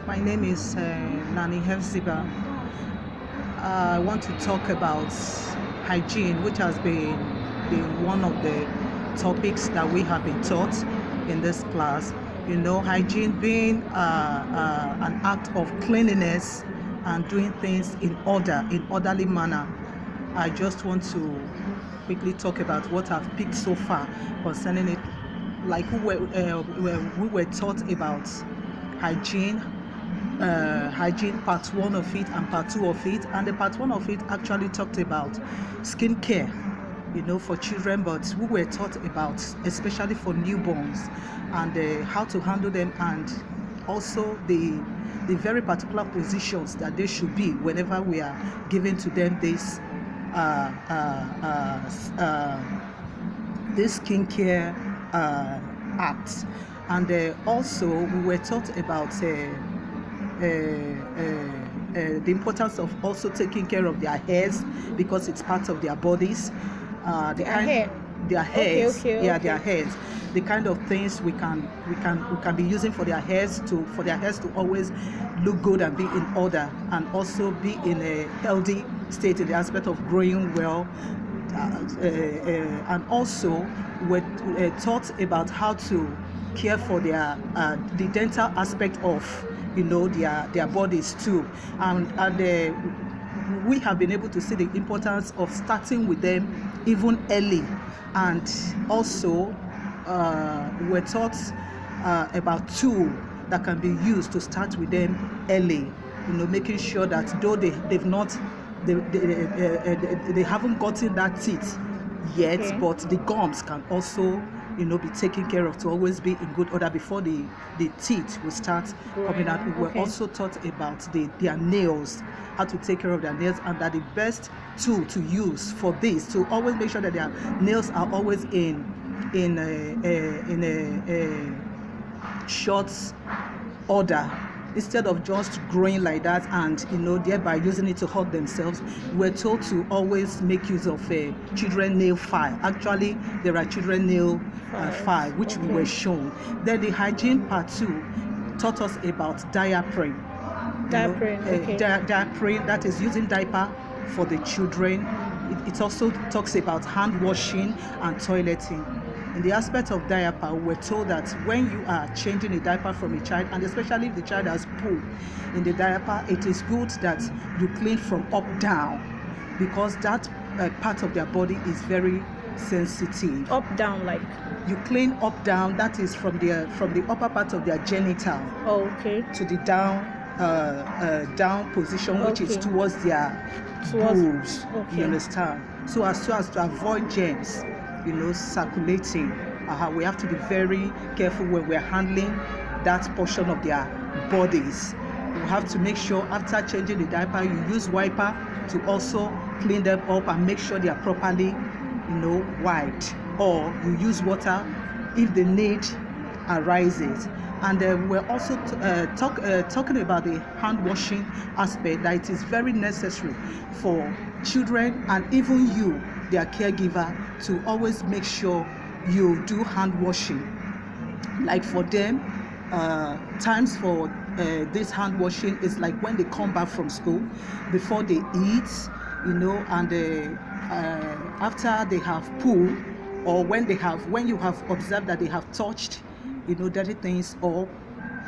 My name is Nanny Hephziba. I want to talk about hygiene, which has been one of the topics that we have been taught in this class. You know, hygiene being an act of cleanliness and doing things in orderly manner. I just want to quickly talk about what I've picked so far concerning it. Like we were taught about hygiene, hygiene part one of it and part two of it, and the part one of it actually talked about skincare, you know, for children, but we were taught about especially for newborns and how to handle them, and also the very particular positions that they should be whenever we are giving to them this this skincare acts. And also we were taught about the importance of also taking care of their hairs, because it's part of their bodies. Their hairs, their hairs. The kind of things we can be using for their hairs to always look good and be in order, and also be in a healthy state in the aspect of growing well. And also we're taught about how to care for their the dental aspect of, you know, their bodies too, and we have been able to see the importance of starting with them even early. And also we're taught about tools that can be used to start with them early, you know, making sure that though they haven't gotten that teeth yet, okay, but the gums can also, you know, be taken care of to always be in good order before the teeth will start coming out. We were also taught about their nails, how to take care of their nails, and that the best tool to use for this, to always make sure that their nails are always in a short order, instead of just growing like that and, you know, thereby using it to hurt themselves. We're told to always make use of a children nail file. Actually, there are children nail file which we were shown. Then the hygiene part two taught us about diapering. Diapering, that is using diaper for the children. It also talks about hand washing and toileting. In the aspect of diaper, we're told that when you are changing a diaper from a child, and especially if the child has poo in the diaper, it is good that you clean from up down, because that part of their body is very sensitive. Up down, like you clean up down, that is from the upper part of their genital, to the down position, which is towards their boobs. You understand? So as to avoid germs, you know, circulating. We have to be very careful when we're handling that portion of their bodies. You have to make sure after changing the diaper, you use wiper to also clean them up and make sure they are properly, you know, wiped, or you use water if the need arises. And we're also talking about the hand washing aspect, that it is very necessary for children and even you, their caregiver, to always make sure you do hand washing. Like for them, times for this hand washing is like when they come back from school, before they eat, you know, and after they have poo, or when you have observed that they have touched, you know, dirty things, or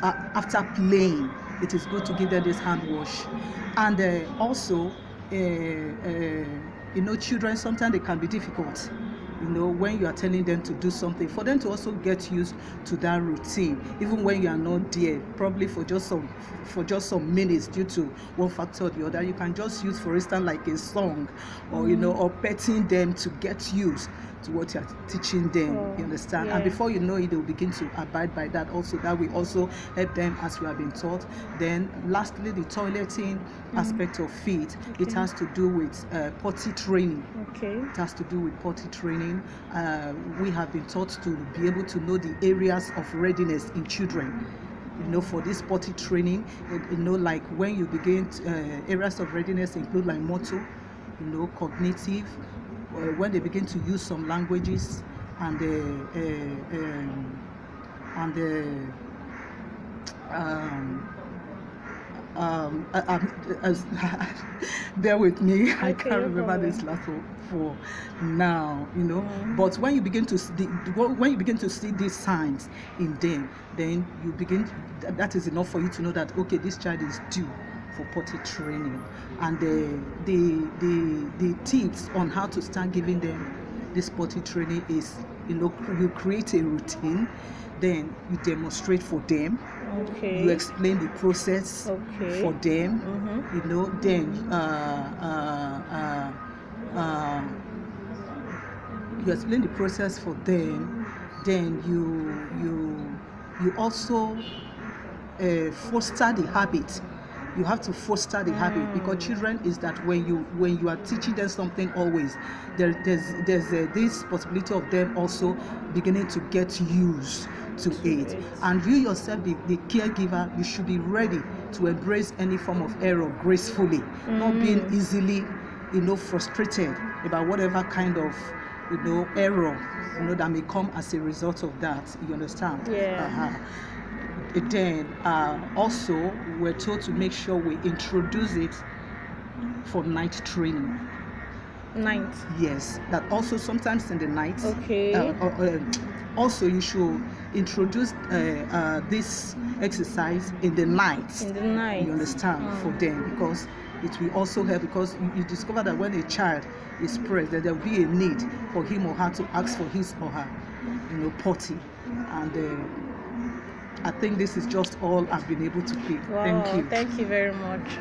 after playing, it is good to give them this hand wash. And also, you know, children, sometimes they can be difficult, you know, when you are telling them to do something, for them to also get used to that routine, even when you are not there, probably for just some minutes, due to one factor or the other. You can just use, for instance, like a song, or, you know, or petting them to get used to what you're teaching them. You understand? And before you know it, they'll begin to abide by that also. That will also help them, as we have been taught. Then lastly, the toileting aspect of feet. It has to do with potty training. It has to do with potty training. We have been taught to be able to know the areas of readiness in children, you know, for this potty training. You know, like when you begin areas of readiness include like motor, you know, cognitive, when they begin to use some languages, and bear with me. Okay, I can't remember this last for now, But when you begin to see these signs in them, then you begin. That is enough for you to know that okay, this child is due for potty training, and the tips on how to start giving them this potty training is, you create a routine, then you demonstrate for them. Okay. You explain the process for them. Then you explain the process for them. Then you also foster the habit. You have to foster the habit, because children is that when you are teaching them something, always there's this possibility of them also beginning to get used to it. And you yourself, the caregiver, you should be ready to embrace any form of error gracefully, not being easily frustrated about whatever kind of error that may come as a result of that. You understand? Yeah. Then also we're told to make sure we introduce it for night training. Night? Yes, that also sometimes in the night. Okay. Also you should introduce this exercise in the night. In the night. You understand? For them, because it will also help, because you discover that when a child is pressed, that there will be a need for him or her to ask for his or her potty. And I think this is just all I've been able to pick. Wow, Thank you. Thank you very much.